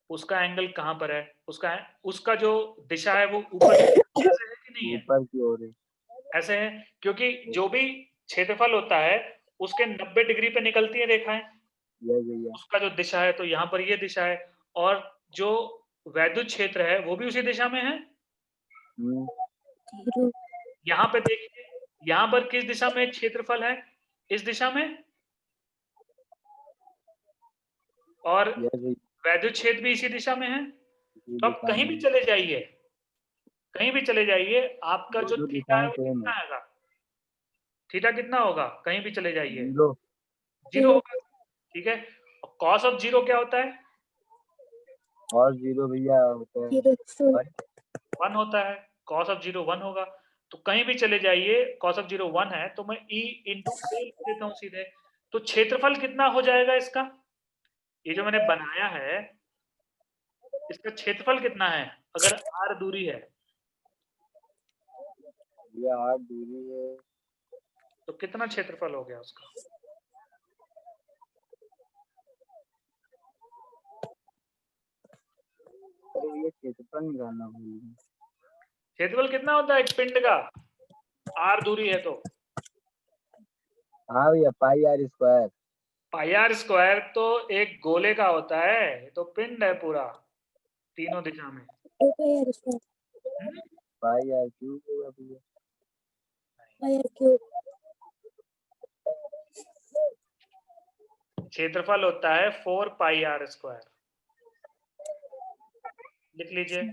उसका एंगल कहाँ पर है? उसका उसका जो दिशा है वो ऊपर की तरफ ऐसे है कि नहीं है? ऊपर की ओर है। ऐसे है, क्योंकि जो भी क्षेत्रफल होता है उसके 90 डिग्री पे निकलती है रेखाएं, यस भैया। उसका जो दिशा है, तो यहाँ पर ये दिशा है, और जो वैद्युत क्षेत्र है वो भी उसी दिशा में है। हम्म, यहाँ पे देखिए, यहाँ पर किस दिशा में क्षेत्रफल है? इस दिशा में। और यस भैया, वैद्युत क्षेत्र भी इसी दिशा में है। इसी तो आप दिशा कहीं भी में। चले जाइए, कहीं भी चले जाइए, आपका जो दोनों थीटा है दिशाएं वो सेम है। कितना आएगा? थीटा कितना होगा कहीं भी चले जाइए? 0। 0 होगा, ठीक है। कॉस ऑफ 0 क्या होता है? और 0 भैया होता है 1। 1 होता है। कॉस ऑफ 0 1 होगा। तो कहीं भी चले जाइए, कॉस ऑफ 0 1 है, तो मैं ई इंटू ए लिख देता हूँ सीधे। तो क्षेत्रफल कितना हो जाएगा इसका? ये जो मैंने बनाया है, इसका क्षेत्रफल कितना है अगर r दूरी है? भैया 8 दूरी है। तो कितना क्षेत्रफल हो गया उसका? अरे भैया क्षेत्रफल निकालना भूल गए। क्षेत्रफल कितना होता है एक पिंड का, r दूरी है तो? हाँ भैया, pi R square. Pi R square तो एक गोले का होता है, ये तो पिंड है पूरा, तीनों दिशा में। हम्म? पाई आर क्यूब होगा भैया। क्षेत्रफल होता है 4 पाई आर स्क्वायर, लिख लीजिए।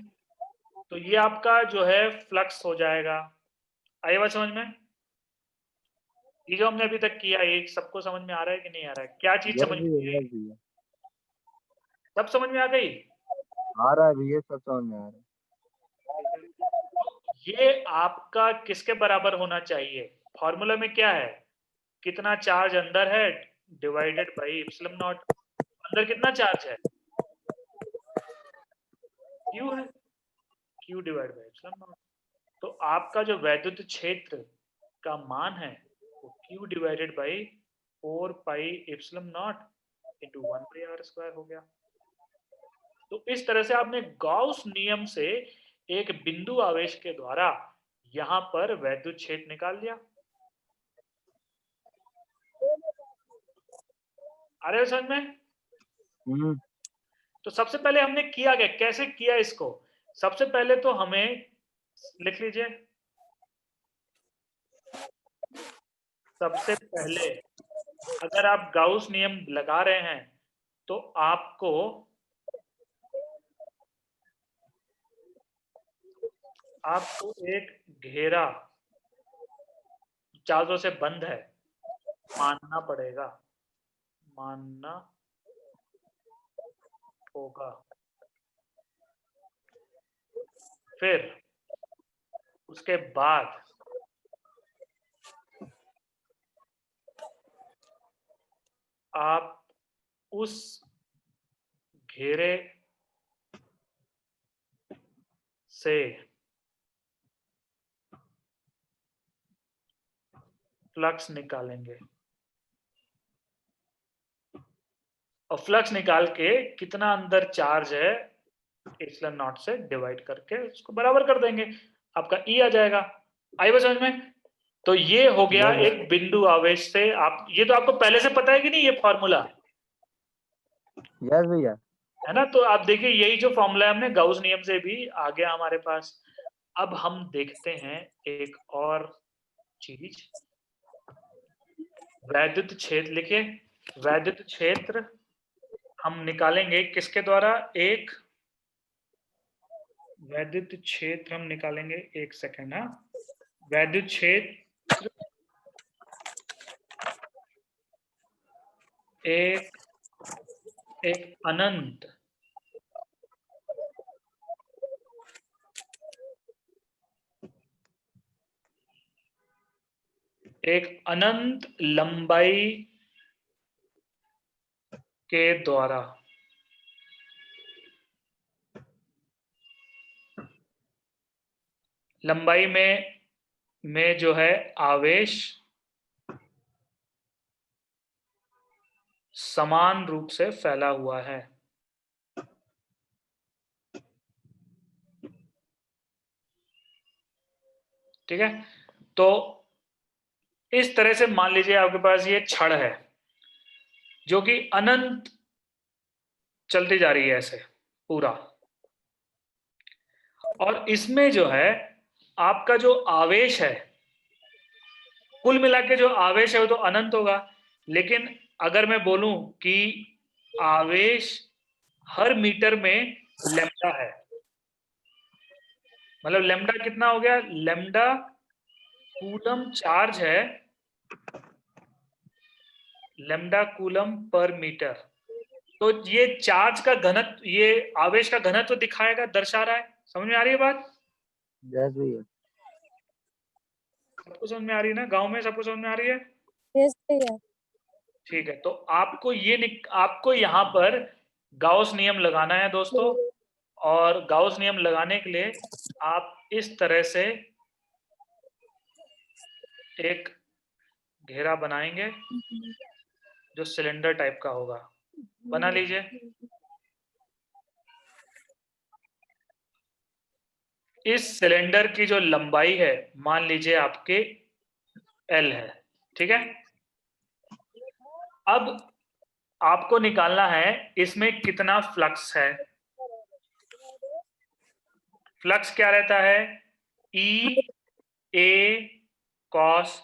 तो ये आपका जो है फ्लक्स हो जाएगा। आई बात समझ में? ये जो हमने अभी तक किया, ये सबको समझ में आ रहा है कि नहीं आ रहा है? क्या चीज यस समझ में भैया, नहीं आई? यस भैया। सब समझ में आ गई? आ रहा है भैया, सब समझ में आ रहा है। ठीक है। तो ये आपका किसके बराबर होना चाहिए? फॉर्मूला में क्या है? कितना चार्ज अंदर है डिवाइडेड बाई एप्सिलॉन नॉट। अंदर कितना चार्ज है? क्यू है, Q divide by epsilon naught. तो आपका जो वैद्युत क्षेत्र का मान है वो Q divided by 4 pi epsilon naught into 1 by R square हो गया। तो इस तरह से आपने गॉस नियम से एक बिंदु आवेश के द्वारा यहां पर वैद्युत क्षेत्र निकाल लिया। आ रहे हो समझ में? हम्म, तो सबसे पहले हमने किया क्या, कैसे किया इसको? सबसे पहले तो हमें, लिख लीजिए, सबसे पहले अगर आप गाउस नियम लगा रहे हैं तो आपको एक घेरा चारों से बंद है मानना पड़ेगा, मानना होगा। फिर उसके बाद आप उस घेरे से फ्लक्स निकालेंगे और फ्लक्स निकाल के कितना अंदर चार्ज है एप्सिलॉन नॉट से डिवाइड करके उसको बराबर कर देंगे, आपका ई आ जाएगा। आई बात समझ में? तो ये हो गया Yes, एक बिंदु आवेश से आप, ये तो आपको पहले से पता है कि नहीं ये फॉर्मूला, yes भैया। है ना? तो आप देखिए यही जो फॉर्मूला है हमने गाउस नियम से भी आ गया हमारे पास। अब हम देखते हैं एक और चीज, वैद्युत क्षेत्र लिखिए। वैद्युत क्षेत्र हम निकालेंगे किसके द्वारा? एक वैद्युत क्षेत्र हम निकालेंगे, एक सेकेंड, हाँ। वैद्युत क्षेत्र एक एक अनंत लंबाई के द्वारा लंबाई में जो है आवेश समान रूप से फैला हुआ है। ठीक है, तो इस तरह से मान लीजिए आपके पास ये छड़ है जो कि अनंत चलती जा रही है ऐसे पूरा, और इसमें जो है आपका जो आवेश है, कुल मिला के जो आवेश है वो तो अनंत होगा, लेकिन अगर मैं बोलूं कि आवेश हर मीटर में लैम्डा है, मतलब लैम्डा कितना हो गया? लैम्डा कूलम चार्ज है, लैम्डा कूलम पर मीटर। तो ये चार्ज का घनत्व, ये आवेश का घनत्व दिखाएगा, दर्शा रहा है। समझ में आ रही है बात? yes भैया। सबको समझ में आ रही है ना? गांव में सबको समझ में आ रही है? यस भैया। ठीक है, तो आपको आपको यहाँ पर गाउस नियम लगाना है दोस्तों, और गाउस नियम लगाने के लिए आप इस तरह से एक घेरा बनाएंगे जो सिलेंडर टाइप का होगा। बना लीजिए। इस सिलेंडर की जो लंबाई है मान लीजिए आपके L है, ठीक है। अब आपको निकालना है इसमें कितना फ्लक्स है। फ्लक्स क्या रहता है? E A cos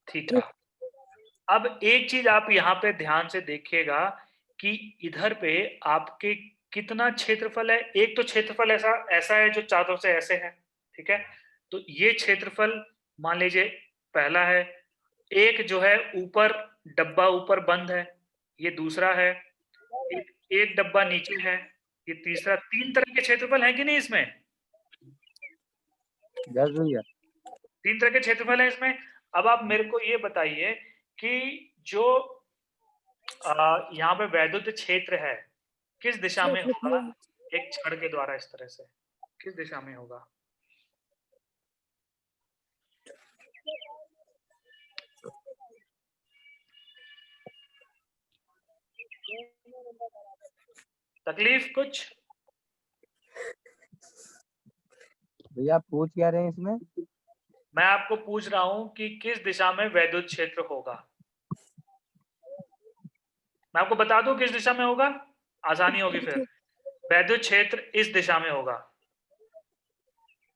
theta. अब एक चीज आप यहाँ पे ध्यान से देखिएगा कि इधर पे आपके कितना क्षेत्रफल है। एक तो क्षेत्रफल ऐसा ऐसा है जो चारों से ऐसे है, ठीक है। तो ये क्षेत्रफल मान लीजिए पहला है। एक जो है ऊपर डब्बा ऊपर बंद है, ये दूसरा है। एक डब्बा नीचे है, ये तीसरा। तीन तरह के क्षेत्रफल है कि नहीं इसमें? yes भैया। तीन तरह के क्षेत्रफल है इसमें। अब आप मेरे को ये बताइए कि जो यहाँ पे वैद्युत क्षेत्र है किस दिशा में होगा? एक छड़ के द्वारा इस तरह से किस दिशा में होगा? तकलीफ कुछ? भैया आप पूछ क्या रहे हैं इसमें? मैं आपको पूछ रहा हूं कि किस दिशा में वैद्युत क्षेत्र होगा। मैं आपको बता दूं किस दिशा में होगा, आसानी होगी फिर। वैद्युत क्षेत्र इस दिशा में होगा,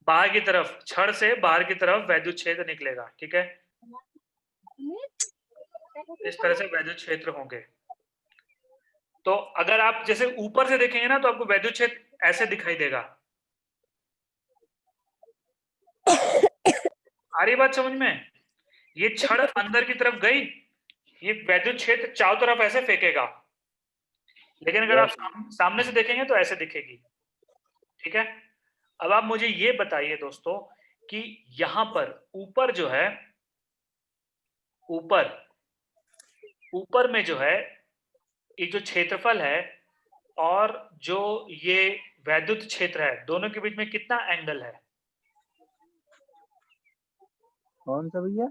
बाहर की तरफ, छड़ से बाहर की तरफ वैद्युत क्षेत्र निकलेगा, ठीक है। इस तरह से वैद्युत क्षेत्र होंगे। तो अगर आप जैसे ऊपर से देखेंगे ना तो आपको वैद्युत क्षेत्र ऐसे दिखाई देगा। आ रही बात समझ में? ये छड़ अंदर की तरफ गई, ये वैद्युत क्षेत्र चारों तरफ ऐसे फेंकेगा, लेकिन अगर आप सामने से देखेंगे तो ऐसे दिखेगी, ठीक है। अब आप मुझे ये बताइए दोस्तों कि यहां पर ऊपर जो है, ऊपर ऊपर में जो है ये जो क्षेत्रफल है और जो ये वैद्युत क्षेत्र है, दोनों के बीच में कितना एंगल है? कौन सा भैया?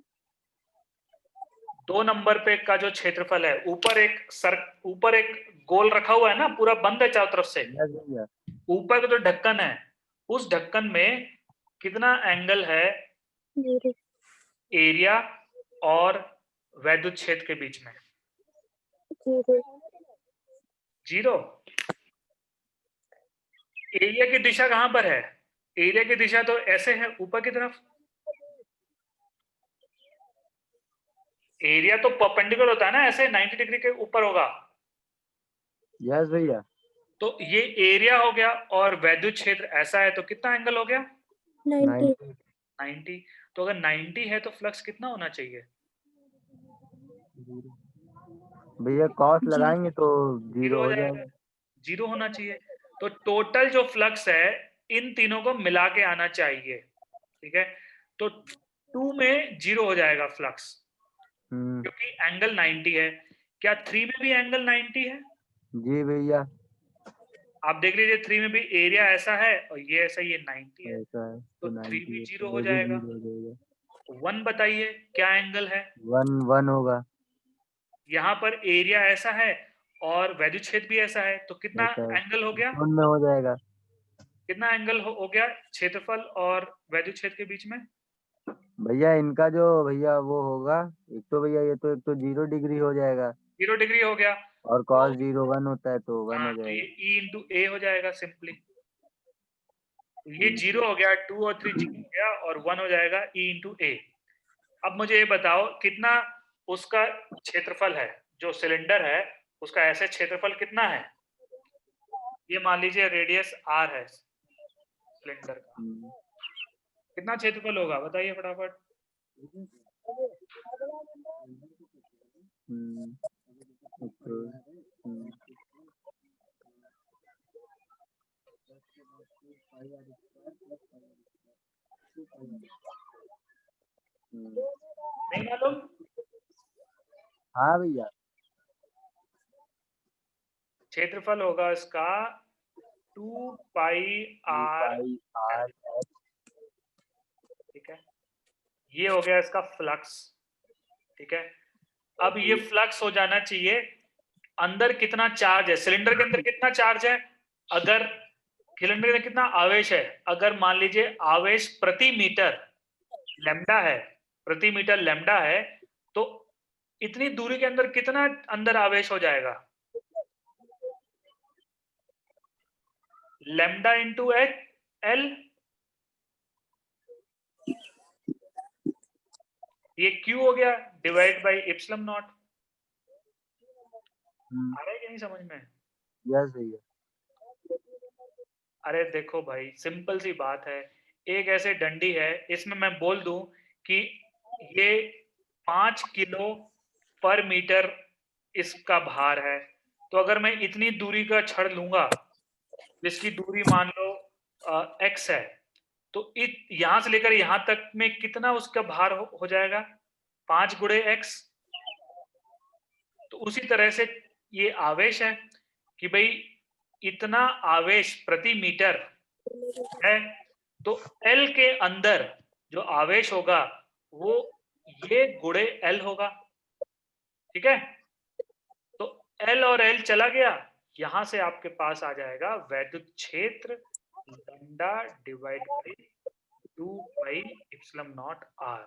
2 नंबर पे का जो क्षेत्रफल है, ऊपर एक गोल रखा हुआ है ना, पूरा बंद है चारों तरफ से। यस भैया। ऊपर का जो ढक्कन है, उस ढक्कन में कितना एंगल है जीरो। एरिया और वैद्युत क्षेत्र के बीच में? जीरो। 0। एरिया की दिशा कहां पर है? एरिया की दिशा तो ऐसे है, ऊपर की तरफ। एरिया तो परपेंडिकुलर होता है ना, ऐसे 90 डिग्री के ऊपर होगा। यस भैया। तो ये एरिया हो गया और वैद्युत क्षेत्र ऐसा है, तो कितना एंगल हो गया? 90। 90। तो अगर 90 है तो फ्लक्स कितना होना चाहिए? भैया कॉस जीरो। लगाएंगे तो 0 जीरो हो हो जाएगा, जाएगा। 0 होना चाहिए। तो टोटल जो फ्लक्स है इन तीनों को मिला के आना चाहिए, ठीक है? तो 2 में 0 हो जाएगा फ्लक्स, क्योंकि एंगल 90 है। क्या 3 में भी एंगल 90 है? जी भैया। आप देख लीजिए, 3 में भी एरिया ऐसा है और ये ऐसा, ये 90 है, ऐसा है तो तो 3 90 भी है 0 तो हो ये भी जाएगा। 0 हो जाएगा। 1 बताइए क्या एंगल है? 1 होगा। यहाँ पर एरिया ऐसा है और वैद्युत क्षेत्र भी ऐसा है, तो कितना ऐसा है एंगल हो गया? 1 में हो जाएगा। कितना एंगल हो गया क्षेत्रफल और वैद्युत क्षेत्र के बीच में? भैया इनका जो भैया वो होगा, एक तो भैया ये तो एक तो 0 डिग्री हो जाएगा 0 डिग्री हो गया। और तो cos 0 1 होता है तो 1 हाँ, हो तो ये जाएगा। E इंटू ए हो जाएगा सिंपली। ये 0 हो गया, 2 और 3 0 हो गया और 1 हो जाएगा E इंटू ए। अब मुझे ये बताओ कितना उसका क्षेत्रफल है, जो सिलेंडर है उसका ऐसे क्षेत्रफल कितना है? ये मान लीजिए रेडियस r है सिलेंडर का, हम्म, कितना क्षेत्रफल होगा बताइए फटाफट। हम्म, तो, हम्म, हम्म। नहीं मालूम? हाँ भैया। क्षेत्रफल होगा इसका 2 पाई 2 r पाई l, r s। ठीक है? ये हो गया इसका फ्लक्स, ठीक है? अब ये फ्लक्स हो जाना चाहिए, अंदर कितना चार्ज है, सिलेंडर के अंदर कितना चार्ज है, अगर सिलेंडर के अंदर कितना आवेश है, अगर मान लीजिए आवेश प्रति मीटर लैम्डा है, प्रति मीटर लैम्डा है, तो इतनी दूरी के अंदर कितना अंदर आवेश हो जाएगा? Lambda into L. ये क्यू हो गया डिवाइड बाई इप्सिलॉन नॉट। आ रहा है कि नहीं समझ में? यस भैया। अरे देखो भाई, सिंपल सी बात है, एक ऐसे डंडी है, इसमें मैं बोल दूं कि ये 5 किलो पर मीटर इसका भार है, तो अगर मैं इतनी दूरी का छड़ लूंगा, जिसकी दूरी मान लो x है, तो यहां से लेकर यहां तक में कितना उसका भार हो जाएगा? 5 गुणे x। तो उसी तरह से ये आवेश है कि भाई इतना आवेश प्रति मीटर है, तो L के अंदर जो आवेश होगा वो ये गुणे L होगा, ठीक है? तो L और L चला गया, यहां से आपके पास आ जाएगा वैद्युत क्षेत्र lambda divide by 2 pi epsilon not r।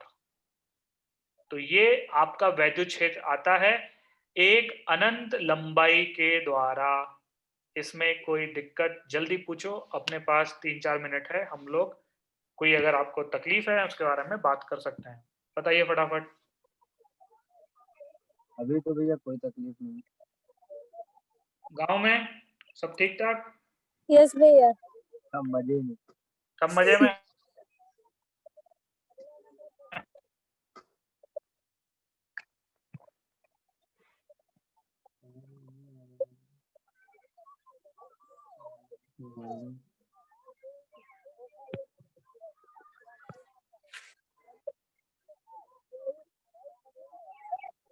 तो ये आपका वैद्युत क्षेत्र आता है एक अनंत लंबाई के द्वारा। इसमें कोई दिक्कत जल्दी पूछो, अपने पास 3-4 मिनट है, हम लोग कोई अगर आपको तकलीफ है उसके बारे में बात कर सकते हैं। बताइए फटाफट। अभी तो भैया कोई तकलीफ नहीं। गांव में सब ठीक ठाक? यस भैया। सब मजे में। सब मजे में?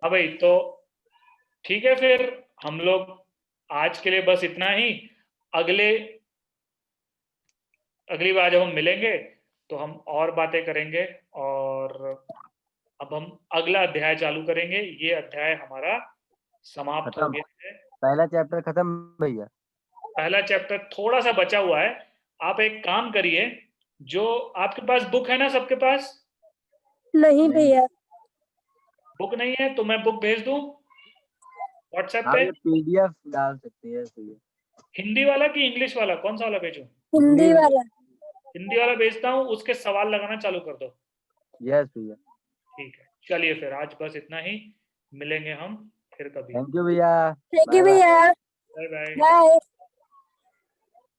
हाँ भाई, तो ठीक है, फिर हम लोग आज के लिए बस इतना ही। अगली बार जब हम मिलेंगे तो हम और बातें करेंगे, और अब हम अगला अध्याय चालू करेंगे। ये अध्याय हमारा समाप्त हो खत्म, गया है। पहला चैप्टर खत्म भैया। पहला चैप्टर थोड़ा सा बचा हुआ है। आप एक काम करिए, जो आपके पास बुक है ना, सबके पास नहीं नहीं, भैया। बुक नहीं है तो मैं बुक भेज दूं व्हाट्सएप आप पे। ये पीडीएफ डाल सकते हैं भैया। हिंदी वाला कि इंग्लिश वाला, कौन सा वाला भेजूं? हिंदी वाला। हिंदी वाला भेजता हूँ, उसके सवाल लगाना चालू कर दो। यस भैया। ठीक है, चलिए फिर आज बस इतना ही। मिलेंगे हम फिर कभी। थैंक यू भैया। Thank you bye bye. भैया। Bye bye. बाय।